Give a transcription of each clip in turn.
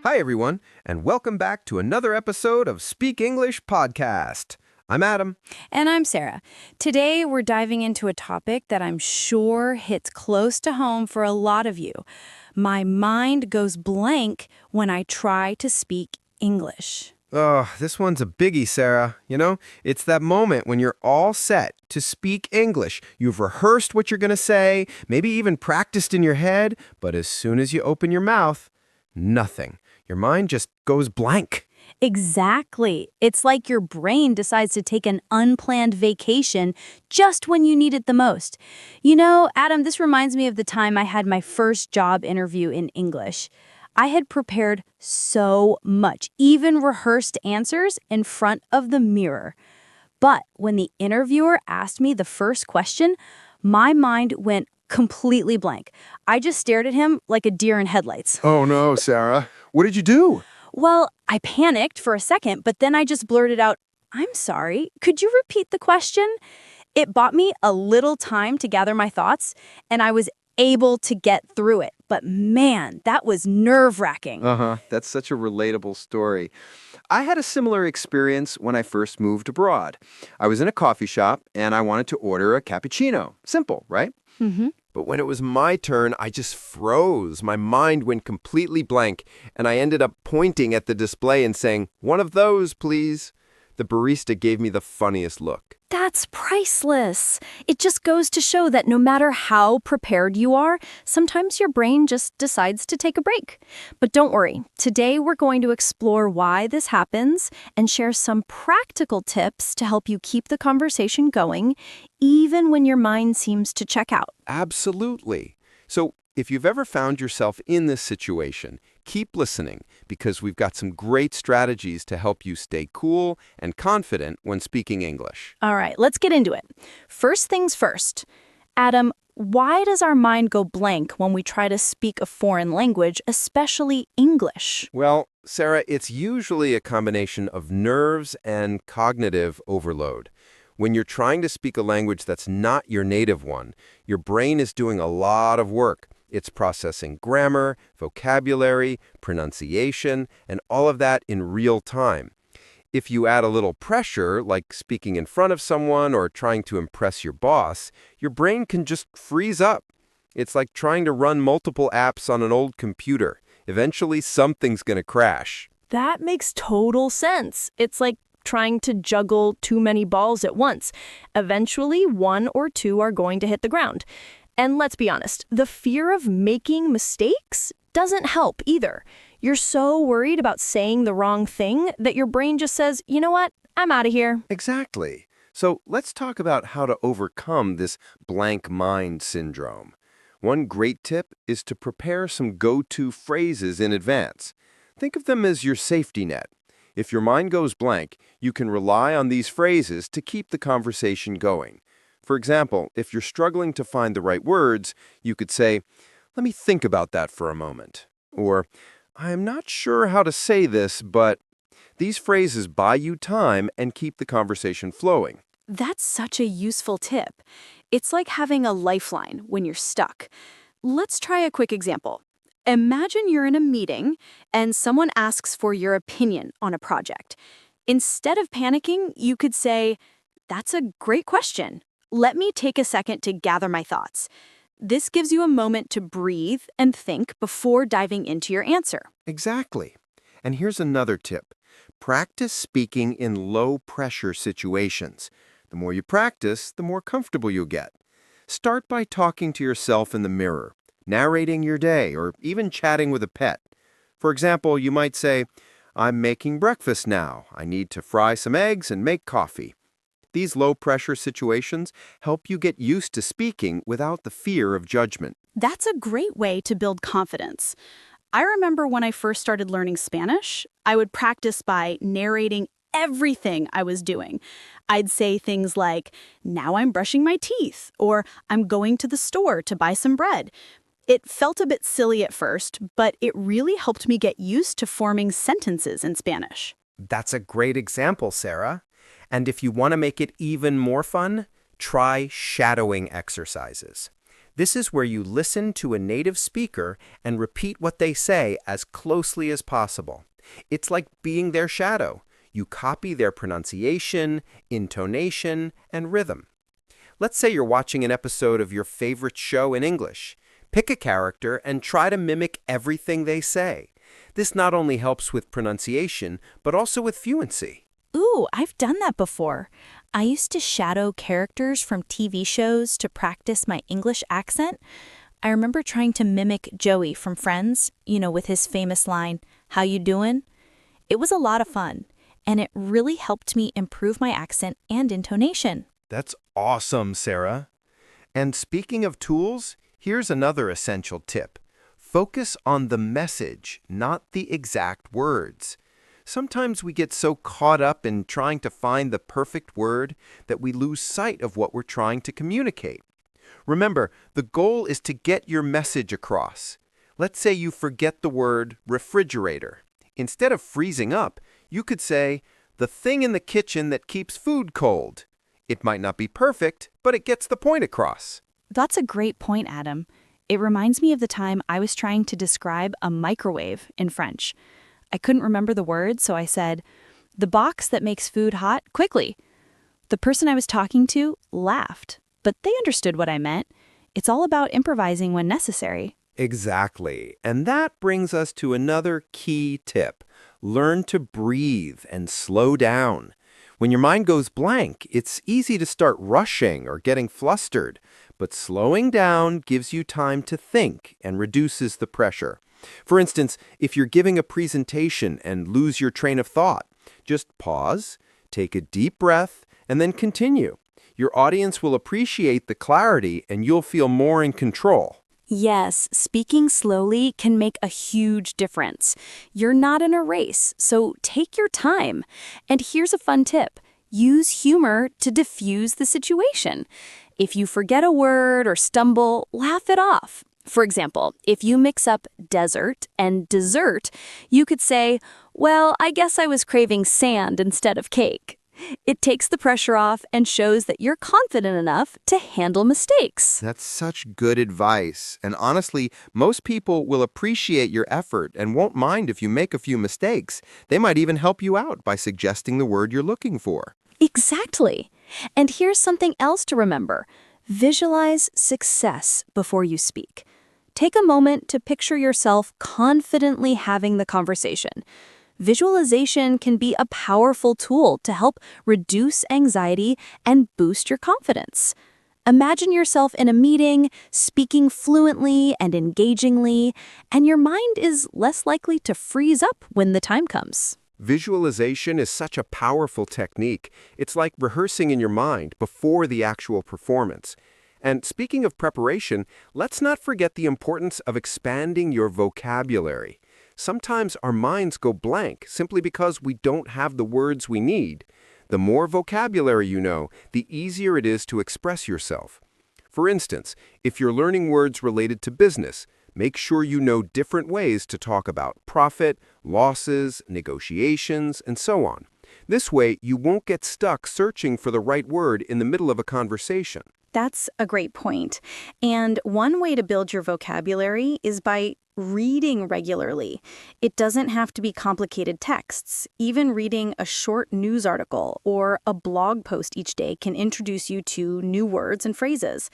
Hi, everyone, and welcome back to another episode of Speak English Podcast. I'm Adam. And I'm Sarah. Today, we're diving into a topic that I'm sure hits close to home for a lot of you. My mind goes blank when I try to speak English. Oh, this one's a biggie, Sarah. It's that moment when you're all set to speak English. You've rehearsed what you're going to say, maybe even practiced in your head, but as soon as you open your mouth, nothing. Your mind just goes blank. Exactly. It's like your brain decides to take an unplanned vacation just when you need it the most. Adam, this reminds me of the time I had my first job interview in English. I had prepared so much, even rehearsed answers in front of the mirror. But when the interviewer asked me the first question, my mind went completely blank. I just stared at him like a deer in headlights. Oh no, Sarah. What did you do? Well, I panicked for a second, but then I just blurted out, "I'm sorry, could you repeat the question?" It bought me a little time to gather my thoughts, and I was able to get through it. But man, that was nerve-wracking. That's such a relatable story. I had a similar experience when I first moved abroad. I was in a coffee shop and I wanted to order a cappuccino. Simple, right? Mm-hmm. But when it was my turn, I just froze. My mind went completely blank, and I ended up pointing at the display and saying, "One of those, please." The barista gave me the funniest look. That's priceless. It just goes to show that no matter how prepared you are, sometimes your brain just decides to take a break. But don't worry, today we're going to explore why this happens and share some practical tips to help you keep the conversation going, even when your mind seems to check out. Absolutely. So if you've ever found yourself in this situation, keep listening because we've got some great strategies to help you stay cool and confident when speaking English. All right, let's get into it. First things first. Adam, why does our mind go blank when we try to speak a foreign language, especially English? Well, Sarah, it's usually a combination of nerves and cognitive overload. When you're trying to speak a language that's not your native one, your brain is doing a lot of work. It's processing grammar, vocabulary, pronunciation, and all of that in real time. If you add a little pressure, like speaking in front of someone or trying to impress your boss, your brain can just freeze up. It's like trying to run multiple apps on an old computer. Eventually, something's going to crash. That makes total sense. It's like trying to juggle too many balls at once. Eventually, one or two are going to hit the ground. And let's be honest, the fear of making mistakes doesn't help either. You're so worried about saying the wrong thing that your brain just says, "You know what? I'm out of here." Exactly. So let's talk about how to overcome this blank mind syndrome. One great tip is to prepare some go-to phrases in advance. Think of them as your safety net. If your mind goes blank, you can rely on these phrases to keep the conversation going. For example, if you're struggling to find the right words, you could say, "Let me think about that for a moment." Or, "I am not sure how to say this, but..." These phrases buy you time and keep the conversation flowing. That's such a useful tip. It's like having a lifeline when you're stuck. Let's try a quick example. Imagine you're in a meeting and someone asks for your opinion on a project. Instead of panicking, you could say, "That's a great question. Let me take a second to gather my thoughts." This gives you a moment to breathe and think before diving into your answer. Exactly. And here's another tip. Practice speaking in low-pressure situations. The more you practice, the more comfortable you'll get. Start by talking to yourself in the mirror, narrating your day, or even chatting with a pet. For example, you might say, "I'm making breakfast now. I need to fry some eggs and make coffee." These low-pressure situations help you get used to speaking without the fear of judgment. That's a great way to build confidence. I remember when I first started learning Spanish, I would practice by narrating everything I was doing. I'd say things like, "Now I'm brushing my teeth," or "I'm going to the store to buy some bread." It felt a bit silly at first, but it really helped me get used to forming sentences in Spanish. That's a great example, Sarah. And if you want to make it even more fun, try shadowing exercises. This is where you listen to a native speaker and repeat what they say as closely as possible. It's like being their shadow. You copy their pronunciation, intonation, and rhythm. Let's say you're watching an episode of your favorite show in English. Pick a character and try to mimic everything they say. This not only helps with pronunciation, but also with fluency. Ooh, I've done that before. I used to shadow characters from TV shows to practice my English accent. I remember trying to mimic Joey from Friends, with his famous line, "How you doing?" It was a lot of fun, and it really helped me improve my accent and intonation. That's awesome, Sarah. And speaking of tools, here's another essential tip. Focus on the message, not the exact words. Sometimes we get so caught up in trying to find the perfect word that we lose sight of what we're trying to communicate. Remember, the goal is to get your message across. Let's say you forget the word refrigerator. Instead of freezing up, you could say, "the thing in the kitchen that keeps food cold." It might not be perfect, but it gets the point across. That's a great point, Adam. It reminds me of the time I was trying to describe a microwave in French. I couldn't remember the word, so I said, "the box that makes food hot quickly." The person I was talking to laughed, but they understood what I meant. It's all about improvising when necessary. Exactly. And that brings us to another key tip. Learn to breathe and slow down. When your mind goes blank, it's easy to start rushing or getting flustered, but slowing down gives you time to think and reduces the pressure. For instance, if you're giving a presentation and lose your train of thought, just pause, take a deep breath, and then continue. Your audience will appreciate the clarity and you'll feel more in control. Yes, speaking slowly can make a huge difference. You're not in a race, so take your time. And here's a fun tip. Use humor to diffuse the situation. If you forget a word or stumble, laugh it off. For example, if you mix up desert and dessert, you could say, "Well, I guess I was craving sand instead of cake." It takes the pressure off and shows that you're confident enough to handle mistakes. That's such good advice. And honestly, most people will appreciate your effort and won't mind if you make a few mistakes. They might even help you out by suggesting the word you're looking for. Exactly. And here's something else to remember. Visualize success before you speak. Take a moment to picture yourself confidently having the conversation. Visualization can be a powerful tool to help reduce anxiety and boost your confidence. Imagine yourself in a meeting, speaking fluently and engagingly, and your mind is less likely to freeze up when the time comes. Visualization is such a powerful technique. It's like rehearsing in your mind before the actual performance. And speaking of preparation, let's not forget the importance of expanding your vocabulary. Sometimes our minds go blank simply because we don't have the words we need. The more vocabulary you know, the easier it is to express yourself. For instance, if you're learning words related to business, make sure you know different ways to talk about profit, losses, negotiations, and so on. This way, you won't get stuck searching for the right word in the middle of a conversation. That's a great point. And one way to build your vocabulary is by reading regularly. It doesn't have to be complicated texts. Even reading a short news article or a blog post each day can introduce you to new words and phrases.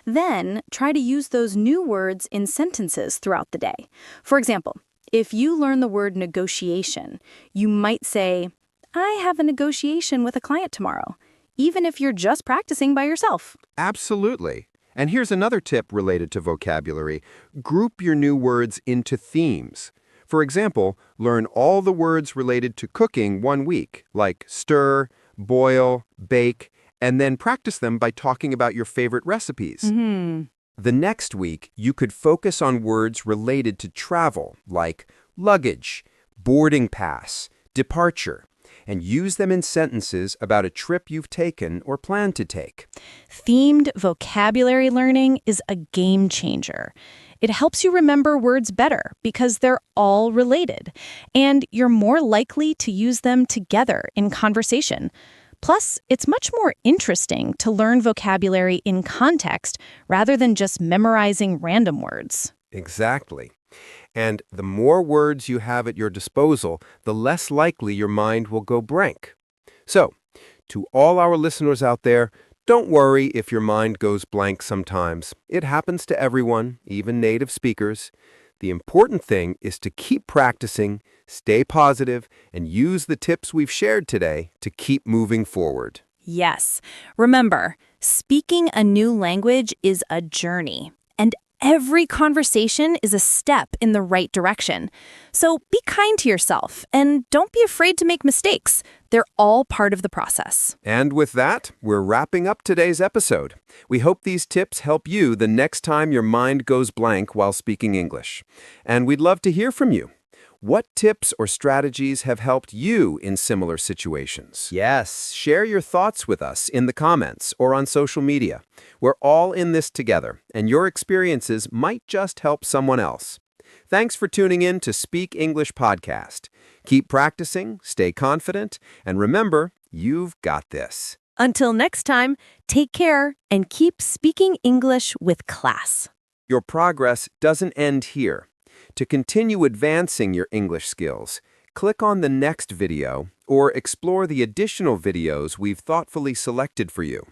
Then try to use those new words in sentences throughout the day. For example, if you learn the word negotiation, you might say, "I have a negotiation with a client tomorrow," even if you're just practicing by yourself. Absolutely. And here's another tip related to vocabulary. Group your new words into themes. For example, learn all the words related to cooking one week, like stir, boil, bake, and then practice them by talking about your favorite recipes. The next week, you could focus on words related to travel, like luggage, boarding pass, departure, and use them in sentences about a trip you've taken or plan to take. Themed vocabulary learning is a game changer. It helps you remember words better because they're all related, and you're more likely to use them together in conversation. Plus, it's much more interesting to learn vocabulary in context rather than just memorizing random words. Exactly. And the more words you have at your disposal, the less likely your mind will go blank. So, to all our listeners out there, don't worry if your mind goes blank sometimes. It happens to everyone, even native speakers. The important thing is to keep practicing, stay positive, and use the tips we've shared today to keep moving forward. Yes. Remember, speaking a new language is a journey, and every conversation is a step in the right direction. So be kind to yourself, and don't be afraid to make mistakes. They're all part of the process. And with that, we're wrapping up today's episode. We hope these tips help you the next time your mind goes blank while speaking English. And we'd love to hear from you. What tips or strategies have helped you in similar situations? Yes, share your thoughts with us in the comments or on social media. We're all in this together, and your experiences might just help someone else. Thanks for tuning in to Speak English Podcast. Keep practicing, stay confident, and remember, you've got this. Until next time, take care and keep speaking English with class. Your progress doesn't end here. To continue advancing your English skills, click on the next video or explore the additional videos we've thoughtfully selected for you.